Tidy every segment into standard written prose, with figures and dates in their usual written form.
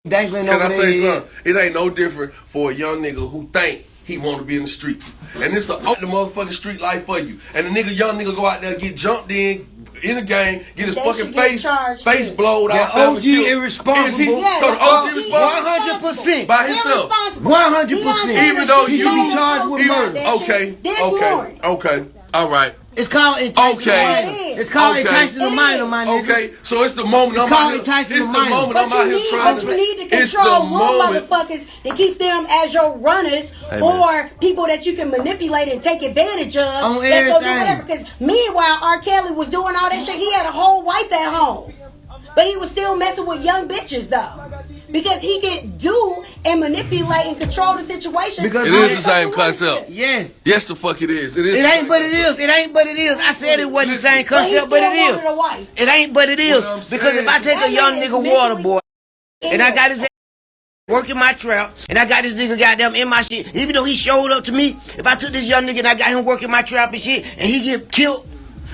dangling Can over I their say head. something? It ain't no different for a young nigga who think he want to be in the streets. And it's the motherfucking street life for you. And the young nigga go out there and get jumped in the game, get his fucking face blowed out. OG irresponsible. Is he? So the OG responsible? 100%. By himself. 100%. Even though he you should be charged with murder. Okay. All right. It's called enticing the minor. It's called enticing the minor, my nigga. Okay, so it's the moment It's I'm called out enticing here. It's the the minor. moment I'm out here trying But you need to control more motherfuckers to keep them as your runners or people that you can manipulate and take advantage of. On Let's go do everything. whatever. Because meanwhile, R. Kelly was doing all that shit. He had a whole wife at home. But he was still messing with young bitches, though. Because he can do and manipulate and control the situation. Because it is the same concept. Yes. Yes, the fuck it is. It ain't, but it is. It ain't, but it is. I said it wasn't the same concept, but it is. It ain't, but it is. Because if I take a young nigga water boy and I got his working my trap, and I got this nigga goddamn in my shit, even though he showed up to me, if I took this young nigga and I got him working my trap and shit, and he get killed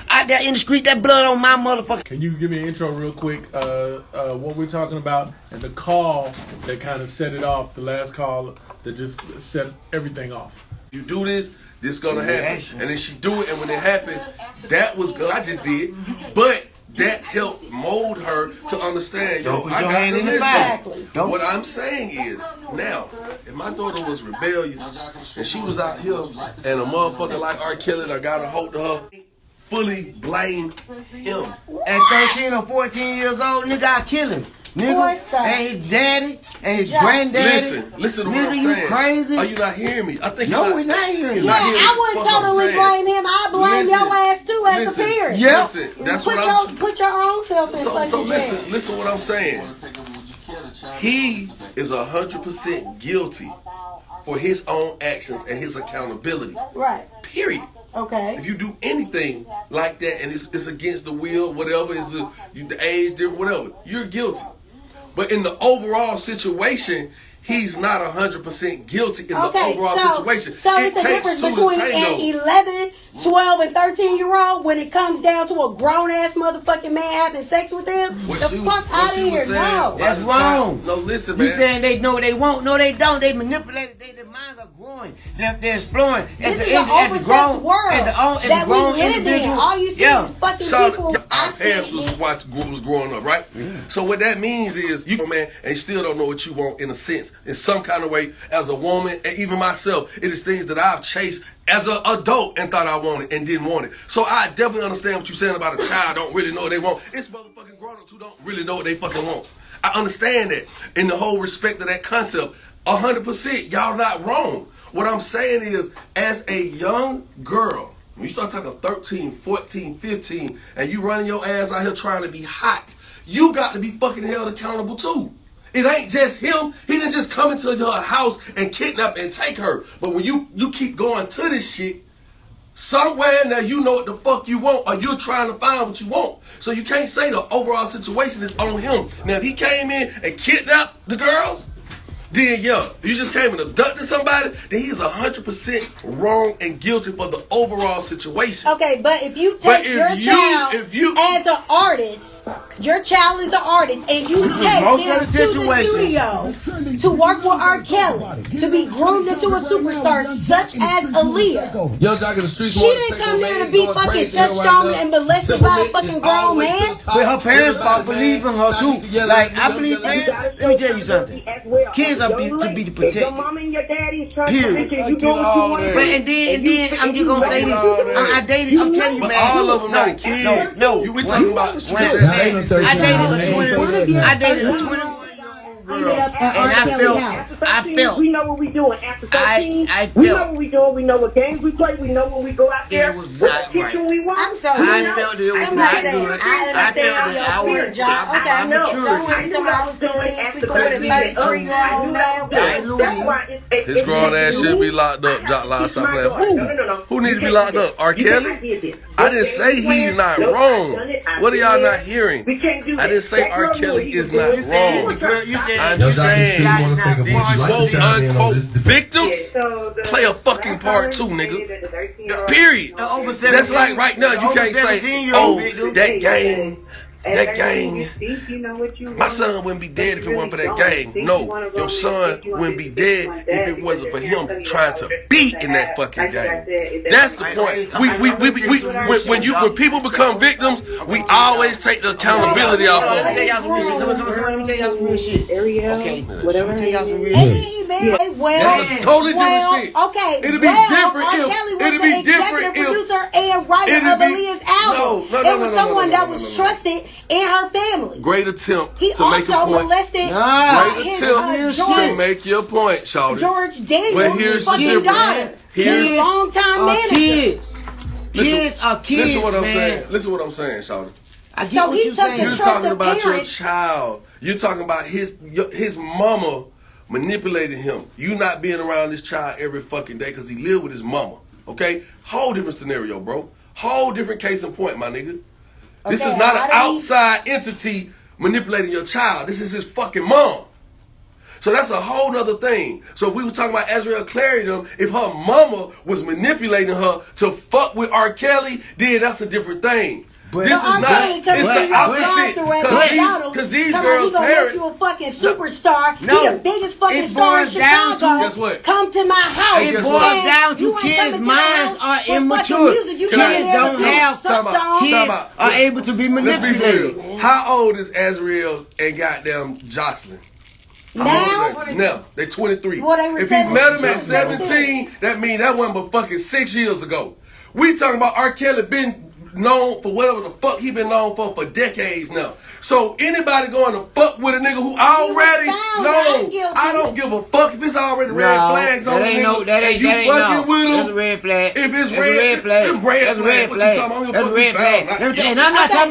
out there in the street, that blood on my motherfucker. Can you give me an intro real quick? What we're talking about and the call that kind of set it off, the last call that just set everything off. You do this gonna happen. And then she do it, and when it happened, that was good. I just did. But that helped mold her to understand, I got to listen. What I'm saying is, now, if my daughter was rebellious and she was out here and a motherfucker like R. Kelly that got a hold of her, fully blame him. At 13 or 14 years old, nigga, I kill him. Nigga, and his daddy, and his granddaddy. Listen to what I'm saying. You crazy? Are you not hearing me? I think no, we're not hearing you. Yeah, I wouldn't totally blame him. I blame your ass too as a parent. Yeah. Listen, that's what I'm... Put your own self in fucking So listen what I'm saying. He is 100% guilty for his own actions and his accountability. Right. Period. Okay. If you do anything like that and it's against the will, whatever, the age different, whatever, you're guilty. But in the overall situation, he's not 100% guilty in the overall situation. So it's a difference between an 11, 12, and 13-year-old when it comes down to a grown-ass motherfucking man having sex with them? The fuck out of here, no. That's wrong. No, listen, man. You saying they know what they want. No, they don't. They manipulate it. Their minds are growing. They're exploring. This is an oversex world that we live in. All you see is fucking people. Our parents was growing up, right? So what that means is, you man, and you still don't know what you want in a sense. In some kind of way, as a woman, and even myself, it is things that I've chased as an adult and thought I wanted and didn't want it. So I definitely understand what you're saying about a child don't really know what they want. It's motherfucking grown-ups who don't really know what they fucking want. I understand that. In the whole respect of that concept, 100%, y'all not wrong. What I'm saying is, as a young girl, when you start talking 13, 14, 15, and you running your ass out here trying to be hot, you got to be fucking held accountable too. It ain't just him. He didn't just come into your house and kidnap and take her. But when you keep going to this shit, somewhere now you know what the fuck you want, or you're trying to find what you want. So you can't say the overall situation is on him. Now if he came in and kidnapped the girls, then if you just came and abducted somebody, then he's 100% wrong and guilty for the overall situation. Okay, but if you take your child as an artist, your child is an artist, and you take him to the studio to work with R. Kelly, to be groomed into a superstar such as Aaliyah. She didn't come there to be fucking touched on and molested by a fucking grown man. But her parents believe in her too. Like, I believe, let me tell you something. Kids are to be protected. Your mom and your daddy's trying to Period. you doing what you want to do. But and then I'm just gonna say this. I dated. I'm telling you, man. All of them not kids. No. We talking about I dated a 21-year-old girl, and I felt. We know what we doing. After 13, we know what we doing. We know what games we play. We know when we go out there. What kitchen we want. I'm sorry. I felt that it was not good. I understand your job. Okay, so when I was 15, sleeping with a 33-year-old man. His grown ass should be locked up. Jock Line, stop playing. Who need to be locked up? R. Kelly? I didn't say he's not wrong. What are y'all not hearing? I didn't say R. Kelly is not wrong. I'm saying these quote-unquote victims play a fucking part too, nigga. Period. That's like right now, you can't say, oh, that game That gang. You know what you My son wouldn't be dead if it wasn't for that gang. No, your son wouldn't be dead if it wasn't for him trying to be in that fucking gang. That's the point. When people become victims, we always take the accountability off of them. Let me tell y'all some real shit. Okay, whatever. Let me tell y'all some real shit. That's a totally different shit. Okay, It'll be different R. if Kelly was it'll the be different executive if producer and writer of Aaliyah's album. It was someone that was trusted in her family. Great attempt He to make a also point. molested Great his attempt to make your point, Shawty. George Daniels' But here's the fucking difference. daughter. His longtime manager. Kids. Kids are kids. Listen what I'm man. saying. Listen what I'm saying, Shawty. I get So what he you took saying. the You're trust talking of about your parents. child. You're talking about his mama manipulating him. You not being around this child every fucking day because he lived with his mama. Okay? Whole different scenario, bro. Whole different case in point, my nigga. This is not an outside entity manipulating your child. This is his fucking mom. So that's a whole nother thing. So if we were talking about Azriel Clary, if her mama was manipulating her to fuck with R. Kelly, then that's a different thing. This is not. It's the opposite. Because these girls' parents. You a fucking superstar. No. He the biggest fucking star in Chicago. Guess what? Come to my house. It boils down to kids' minds are immature. Kids don't have. Kids are able to be manipulated. Let's be real. How old is Azriel and goddamn Jocelyn? Now, they 23. If he met him at 17, that means that wasn't but fucking 6 years ago. We talking about R. Kelly been known for whatever the fuck he been known for decades now. So anybody going to fuck with a nigga who already I don't give a fuck if it's already red flags on the nigga. That you fucking with him. That's a red flag. If it's red flag, that's a red flag. That's a red flag. And I'm not talking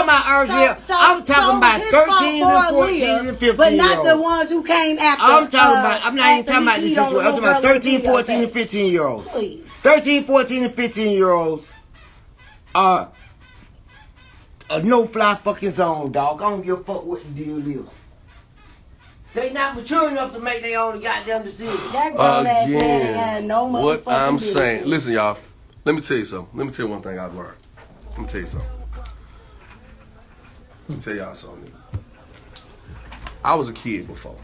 about Azriel. I'm talking about 13 and 14 and 15 but not year the olds. ones who came after. I'm not even talking about this situation. I'm talking about 13, 14, and 15 year olds. 13, 14, and 15 year olds are a no-fly fucking zone, dog. I don't give a fuck what the deal is. They not mature enough to make their own goddamn decision. Again, what I'm saying. Listen, y'all. Let me tell you something. Let me tell you one thing I've learned. Let me tell you something. Let me tell y'all something. I was a kid before.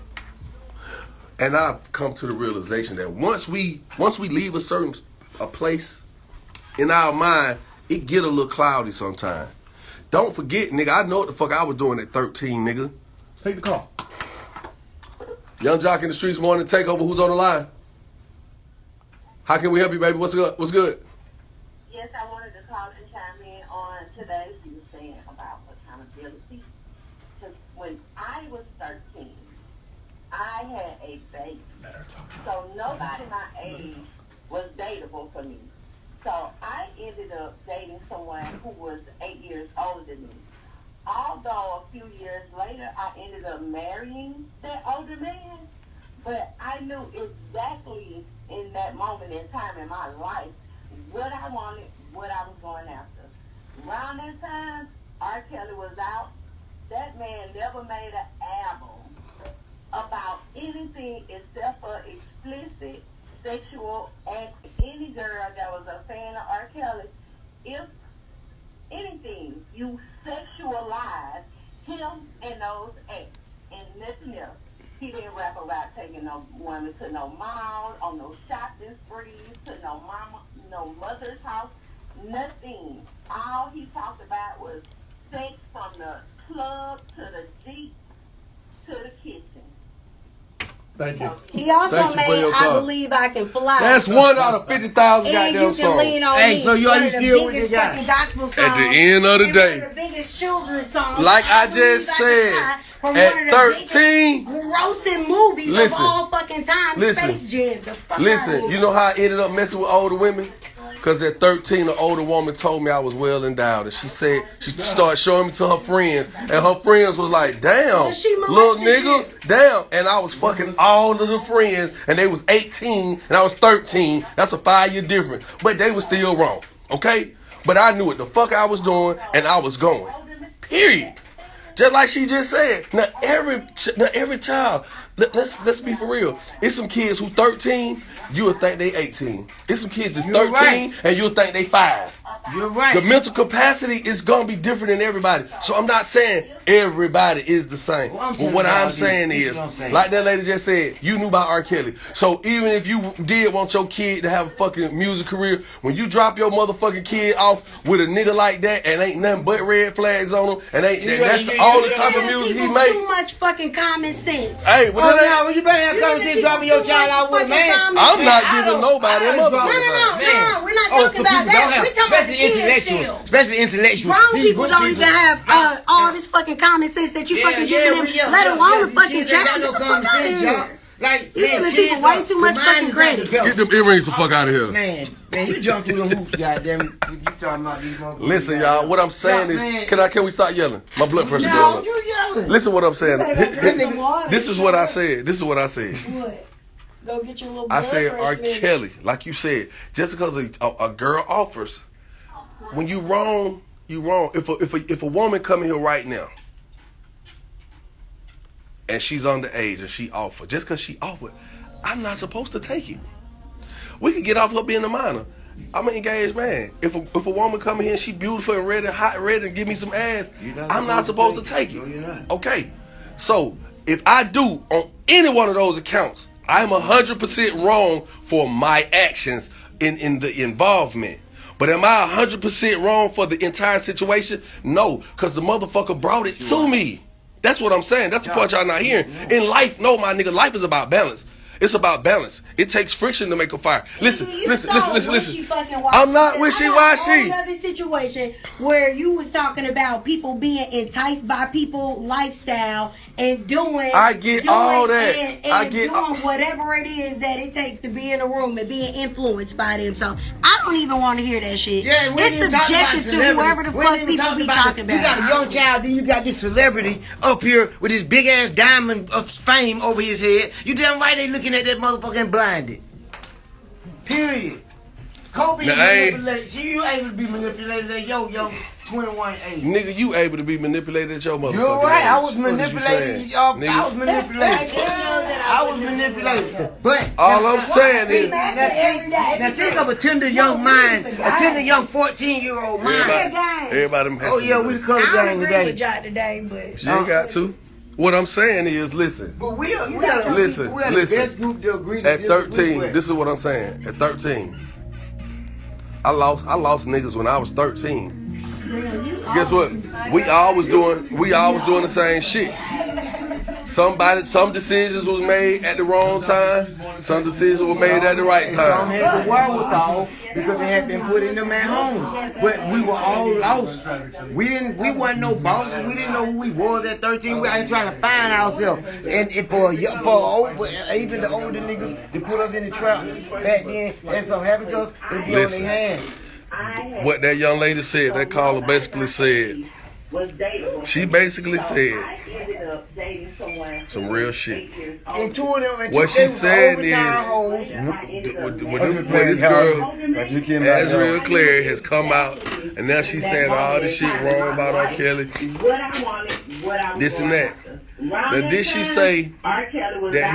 And I've come to the realization that once we leave a place in our mind, it get a little cloudy sometimes. Don't forget, nigga, I know what the fuck I was doing at 13, nigga. Take the call. Young Jock in the Streets Morning Takeover. Who's on the line? How can we help you, baby? What's good? What's good? Yes, I wanted to call and chime in on today. You were saying about accountability. Because when I was 13, I had a baby. So nobody my age was dateable for me. So I ended up dating someone who was 8 years older than me. Although a few years later, I ended up marrying that older man, but I knew exactly in that moment in time in my life what I wanted, what I was going after. Around that time, R. Kelly was out. That man never made an album about anything except for explicit sexual acts. Any girl that was a fan of R. Kelly, if anything, you sexualize him and those acts and nothing else. He didn't rap about taking no woman to no mall, on no shopping sprees, to no mama, no mother's house, nothing. All he talked about was sex from the club to the Jeep to the kitchen. Thank you. He also made I Believe I Can Fly. That's one out of 50,000 goddamn songs. Hey, so you still with the guy? At the end of the day, the biggest children's songs, like I just said, at 13, grossing movies of all fucking time. Space Jam. Listen, you know how I ended up messing with older women? Because at 13, an older woman told me I was well endowed. And she said, she started showing me to her friends. And her friends was like, damn, little nigga, damn. And I was fucking all of the friends. And they was 18 and I was 13. That's a 5-year difference. But they was still wrong, okay? But I knew what the fuck I was doing and I was going. Period. Just like she just said. Now every child, let's be for real. It's some kids who 13, you would think they 18. It's some kids that's 13 and you'll think they 5. You're right. The mental capacity is gonna be different in everybody. So I'm not saying everybody is the same. But what I'm saying is, like that lady just said, you knew about R. Kelly. So even if you did want your kid to have a fucking music career, when you drop your motherfucking kid off with a nigga like that and ain't nothing but red flags on him, and that's all the type of music he make. Too much fucking common sense. Hey, well, well, you better have common sense dropping your child out with a man. I'm not giving nobody a motherfucker. No, we're not talking about that. We're talking about the kids still. Especially intellectual. Grown people don't even have all this fucking common sense that you fucking giving them, let alone a fucking child. Get the fuck out of here. Like, you giving people way too much fucking credit. Get them earrings the fuck out of here. Man, you jump through the hoops, goddamn. You talking about these motherfuckers. Listen, y'all, what I'm saying is, can we start yelling? My blood pressure going up. You yelling. Listen what I'm saying. This is what I said. What? Go get your little I said R. Kelly, like you said, just because a girl offers, when you wrong, you wrong. If a woman come in here right now and she's underage and she offered, just because she offered, I'm not supposed to take it. We could get off her being a minor. I'm an engaged man. If a woman come in here and she beautiful and ready, hot and ready, and give me some ass, I'm not supposed to take it. Okay, so if I do on any one of those accounts, I'm 100% wrong for my actions in the involvement. But am I 100% wrong for the entire situation? No, because the motherfucker brought it to me. That's what I'm saying. That's the part y'all not hearing. In life, no, my nigga, life is about balance. It's about balance. It takes friction to make a fire. Listen. I'm not wishy-washy. Another situation where you was talking about people being enticed by people lifestyle and doing. I get all that. And doing whatever it is that it takes to be in a room and being influenced by them. So I don't even want to hear that shit. Yeah, it's subjective to whoever the fuck people be talking about. You got a young child, then you got this celebrity up here with this big ass diamond of fame over his head. You damn right they looking at that motherfucking blinded. Period. Kobe manipulated. See, you able to be manipulated at your 21 age. Nigga, you able to be manipulated at your motherfucking You're right. age. I was manipulated. I was manipulated. But all I'm saying is, now think of a tender young mind, a tender young 14-year-old mind. Everybody oh yeah, we the color gang today, but she ain't got to. What I'm saying is, listen. But listen. At 13, this is what I'm saying. At 13, I lost niggas when I was 13. Guess what? We always doing the same shit. Some decisions was made at the wrong time. Some decisions were made at the right time. Some had the wherewithal because they had been put in them at homes. But we were all lost. We wasn't no bosses. We didn't know who we was at 13. We ain't trying to find ourselves. And for even the older niggas, they put us in the traps back then. And something happened to us, it'd be on their hands. What that young lady said, that caller basically said, she basically said some real shit. What she said is, when this girl, Azriel Claire, has come out, and now she's saying all this shit wrong about R. Kelly, this and that. Now, did she say that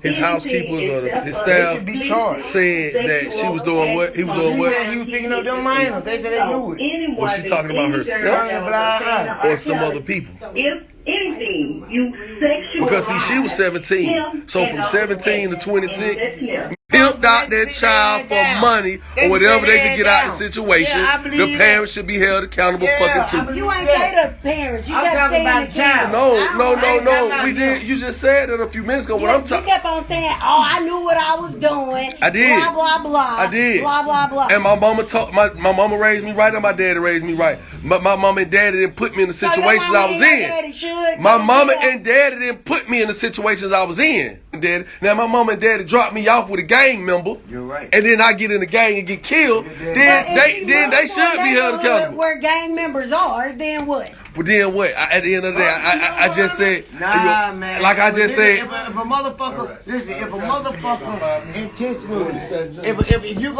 his housekeepers or his staff said that she was doing what? He was doing what? He was picking up them minors. They said they knew it. Was she talking about herself or some other people? If anything, you sexual. Because see, she was 17. So from 17 to 26, pimped out that child for money or whatever they could get out of the situation. The parents should be held accountable fucking too. You ain't say the parents. You kept saying the child. No. We did. You just said that a few minutes ago. You kept on saying, "Oh, I knew what I was doing." I did. Blah blah blah. I did. Blah blah blah. And my mama raised me right, and my daddy raised me right. But my mama and daddy didn't put me in the situations I was in. My mama and daddy didn't put me in the situations I was in. Now my mama and daddy dropped me off with a gang member. You're right. And then I get in the gang and get killed. Then they should be held accountable. Where gang members are, then what? But then what? At the end of the day, I just said, man. Like I just said, if a motherfucker, listen, if a motherfucker intentionally, if you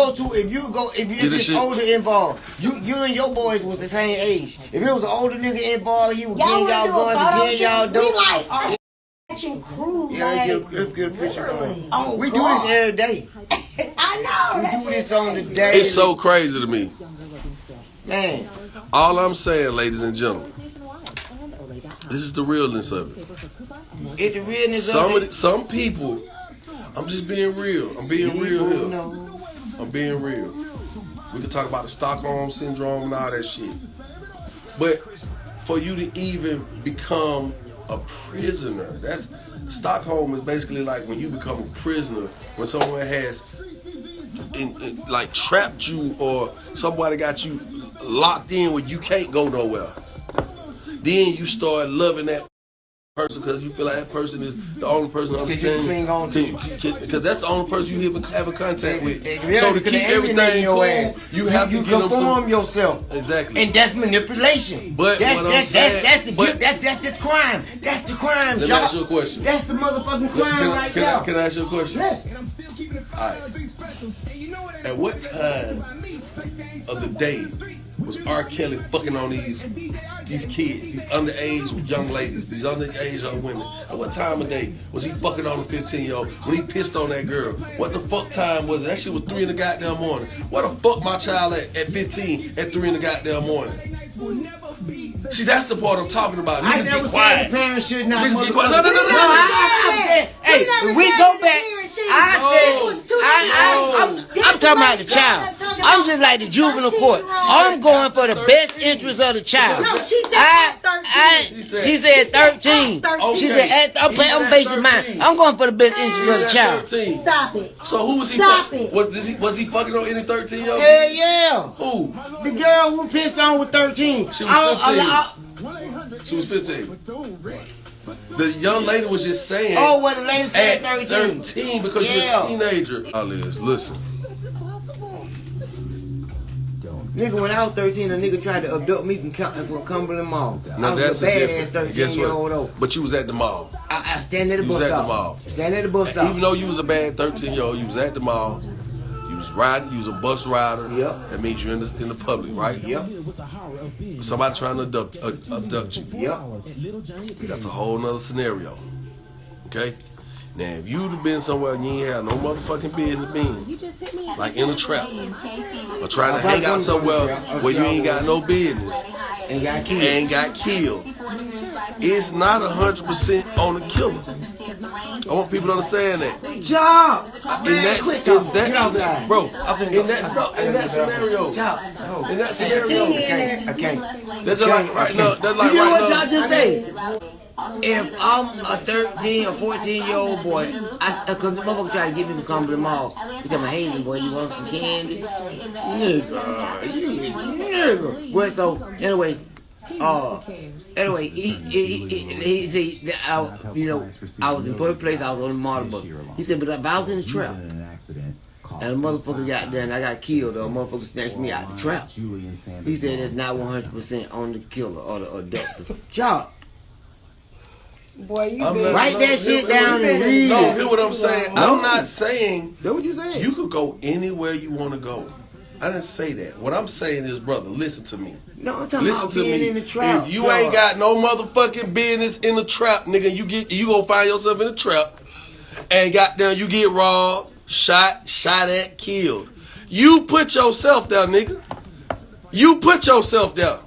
get older involved, you and your boys was the same age. If it was an older nigga involved, he was getting y'all guns and getting y'all dope. We like catching crew, we do this every day. I know. We do this on the day. It's so crazy to me. Man. All I'm saying, ladies and gentlemen, this is the realness of it. It's the realness of it. Some people, I'm just being real. I'm being real here. I'm being real. We can talk about the Stockholm Syndrome and all that shit. But for you to even become a prisoner, that's Stockholm is basically like when you become a prisoner, when someone has like trapped you or somebody got you locked in where you can't go nowhere. Then you start loving that person because you feel like that person is the only person that understands. Because that's the only person you have a contact with. So to keep everything cool, you have to get them some yourself. Exactly. And that's manipulation. But that's the crime. That's the crime. Let me ask you a question. That's the motherfucking crime right now. Can I ask you a question? Yes. All right. At what time of the day was R. Kelly fucking on these kids, these underage young ladies, these underage young women? At what time of day was he fucking on a 15-year-old when he pissed on that girl? What the fuck time was it? That shit was 3 in the goddamn morning. Where the fuck my child at 15 at 3 in the goddamn morning? See, that's the part I'm talking about. Niggas get quiet. Parents should not. Niggas get quiet. No. Hey, we go back. I'm talking about the child. I'm just like the juvenile court. I'm going for the best interest of the child. No, she said 13. She said 13. She said I'm basing mine. I'm going for the best interest of the child. Stop it. So who was he? Stop it. Was he fucking on any 13-year-old? Yeah. Who? The girl who pissed on was 13. She was 15. She was 15. The young lady was just saying. Oh, well, the lady said at 13 because you're a teenager. Listen. Nigga, when I was 13, a nigga tried to abduct me from Cumberland Mall. Now I was that's a badass 13-year-old though. But you was at the mall. I stand at the bus stop. You was at the mall. Stand at the bus stop. Even though you was a bad 13-year-old, you was at the mall. You was riding. You was a bus rider. Yep. That means you're in the public, right? Yep. Somebody trying to abduct you. Yep. That's a whole nother scenario. Okay? Now, if you'd have been somewhere and you ain't had no motherfucking business being, like in a trap, or trying to hang out somewhere where you ain't got no business, and got killed, it's not 100% on the killer. I want people to understand that. Job. In that scenario, I can't. That's like right now. That's like you know right what now. y'all just say? If I'm a 13 or 14-year-old boy, because the motherfucker try to get me to come to the mall, he tell me, hey, boy, you want some candy? Nigga. Well, so, anyway, he said, I was in third place, I was on the model bus. He said, but if I was in the trap, and a motherfucker got there and I got killed, or a motherfucker snatched me out the trap, he said it's not 100% on the killer or the abductor. Job. Boy, you write that shit down and read it. No, hear what I'm saying? I'm not saying That's what you saying. You could go anywhere you want to go. I didn't say that. What I'm saying is, brother, listen to me. No, I'm talking about being in the trap. If you ain't got no motherfucking business in the trap, nigga, you gonna find yourself in a trap, and goddamn, you get robbed, shot at, killed. You put yourself there, nigga. You put yourself there.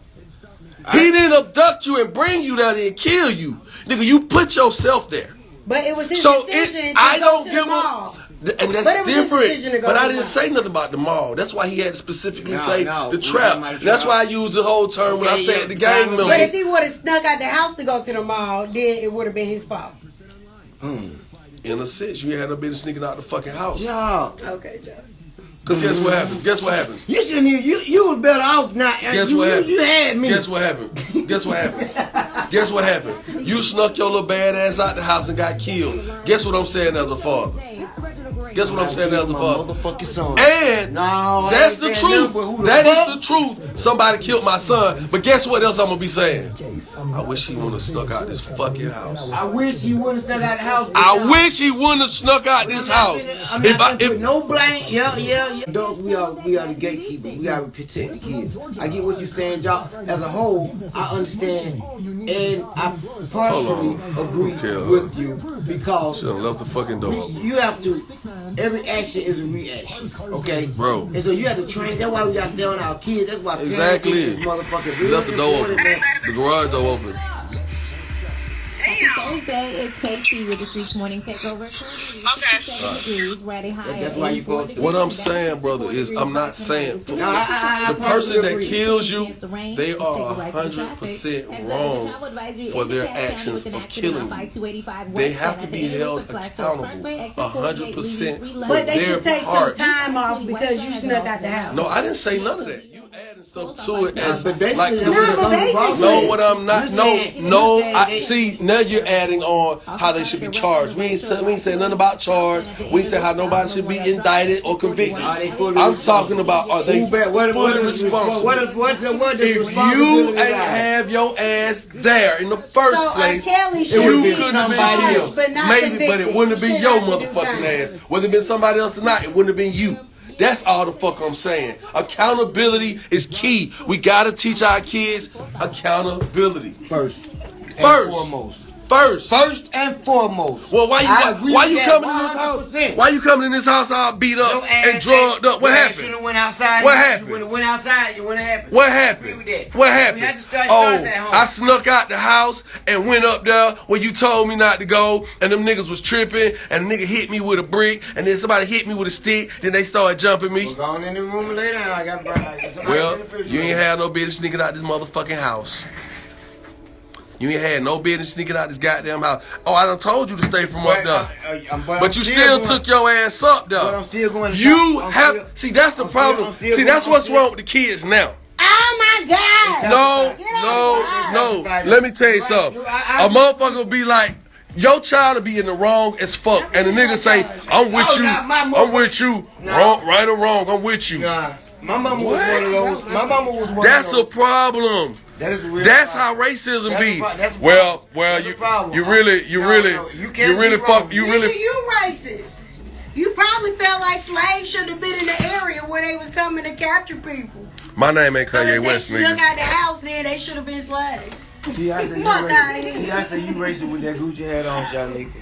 He didn't abduct you and bring you down there and kill you. Nigga, you put yourself there. But it was his decision to go to the mall. And that's different. But I didn't say nothing about the mall. That's why he had to specifically say the trap. That's why I used the whole term when I said the gang members. But if he would have snuck out the house to go to the mall, then it would have been his fault. In a sense, you had to been sneaking out the fucking house. Yeah. Okay, Joe. Because guess what happens? Guess what happens? You shouldn't even, you was better off not. Guess what happened? You had me. Guess what happened? Guess what happened? Guess what happened? You snuck your little bad ass out the house and got killed. Guess what I'm saying as a father? Guess what I'm saying as a father? And that's the truth. That is the truth. Somebody killed my son. But guess what else I'm going to be saying? I wish he wouldn't have snuck out this fucking house. I wish he wouldn't have snuck out the house. I wish he wouldn't have snuck out this house. If no blame, yeah. Adults, we are the gatekeepers. We gotta protect the kids. I get what you're saying, Jock. As a whole, I understand, and I partially agree with you. because Should have left the fucking door open. you have to. Every action is a reaction, okay, Bro. And so you have to train. That's why we got to stay on our kids. That's why Exactly. This motherfucker You left the door open. man. The garage door open. Thursday, it's Casey with the Streets Morning Takeover. That's why you go. What I'm saying, brother, is I'm not saying the person that kills you, they are 100% wrong for their actions of killing you. They have to be held accountable 100% for But they their should take some parts. time off because you snuck out the house. No, I didn't say none of that. You adding stuff to it as But basically, like that's this what is it comes across. no, what I'm not. You're No. saying I they- see. Now you're adding on how they should be charged. We ain't say nothing about charge. We ain't say how nobody should be indicted or convicted. I'm talking about are they fully responsible? If you ain't have your ass there in the first So, place, Kelly you should be could have been charged, killed. but not Maybe, but convicted. it wouldn't have been He your should not do motherfucking time. ass. Whether it been somebody else or not, it wouldn't have been you. That's all the fuck I'm saying. Accountability is key. We gotta teach our kids accountability. First and foremost. Well, why you coming in this 100%. house? Why you coming in this house all beat up and drugged up? What happened? Went outside. What happened? You went outside. What happened? What happened? Agree with that. What We had happened? to start Oh, at home. I snuck out the house and went up there where you told me not to go, and them niggas was tripping, and the nigga hit me with a brick, and then somebody hit me with a stick, then they started jumping me. We're going in the room later, and I got Well, you ain't had no business sneaking out this motherfucking house. You ain't had no business sneaking out this goddamn house. Oh, I done told you to stay from up there. But you still took your ass up there. But I'm still going to You I'm have still- see that's the I'm problem. still See going- that's what's wrong with the kids now. Oh my God! No. Let me tell you something. A motherfucker will be like, your child will be in the wrong as fuck, and the nigga say, "I'm with you. I'm with you. Wrong, right or wrong, I'm with you." Nah, my mama was one of those. My mama was one That's of a those. problem. That is a real That's problem. how racism That's be. a pro- that's a Well, problem. That's a problem. you really You can't be fuck, wrong. you Nigga, really. you racist. You probably felt like slaves should have been in the area where they was coming to capture people. My name ain't So Kanye if West, they snuck nigga. out the house, then they should have been slaves. See, I said you Fuck outta racist. here. See, I said you racist with that Gucci hat on, y'all nigga.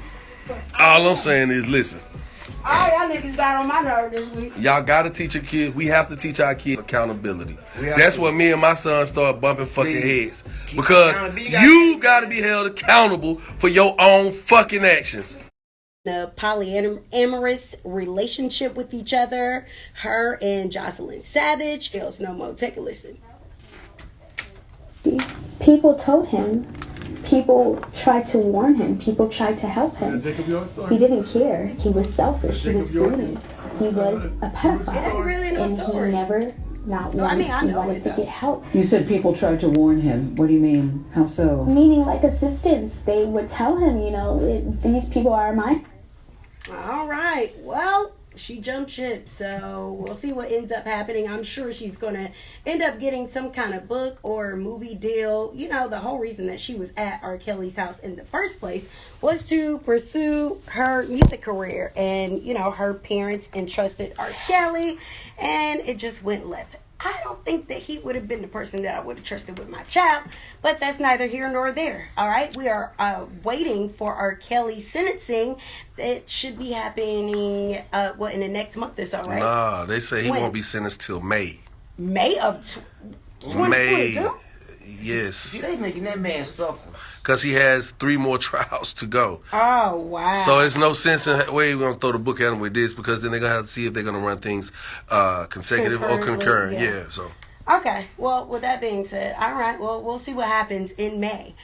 All I'm saying is, listen. All y'all niggas got on my nerve this week. Y'all gotta teach your kids. We have to teach our kids accountability. have That's to. what me and my son start bumping fucking Please. heads because accountability. you gotta be held accountable for your own fucking actions. A polyamorous relationship with each other. Her and Jocelyn Savage. Else no more. Take a listen. People told him. People tried to warn him. People tried to help him. Jacob, your story? He didn't care. He was selfish. He was greedy. He was a It pedophile. ain't really no And story. he never, not No, I once, mean, I he know wanted it, to though. get help. You said people tried to warn him. What do you mean? How so? Meaning like assistance. They would tell him, you know, these people are mine. All right. Well, she jumped ship, so we'll see what ends up happening. I'm sure she's going to end up getting some kind of book or movie deal. You know, the whole reason that she was at R. Kelly's house in the first place was to pursue her music career. And, you know, her parents entrusted R. Kelly, and it just went left. I don't think that he would have been the person that I would have trusted with my child, but that's neither here nor there. All right, we are waiting for R. Kelly sentencing. It should be happening in the next month or so, right? Nah, they say he When? won't be sentenced till May. May of May, 2022. yes, See, they making that man suffer. because he has 3 more trials to go. Oh wow! So it's no sense in we're gonna throw the book at him with this because then they're gonna have to see if they're gonna run things consecutive or Concurrently, concurrent. yeah. Yeah. So Okay. Well, with that being said, all right. Well, we'll see what happens in May.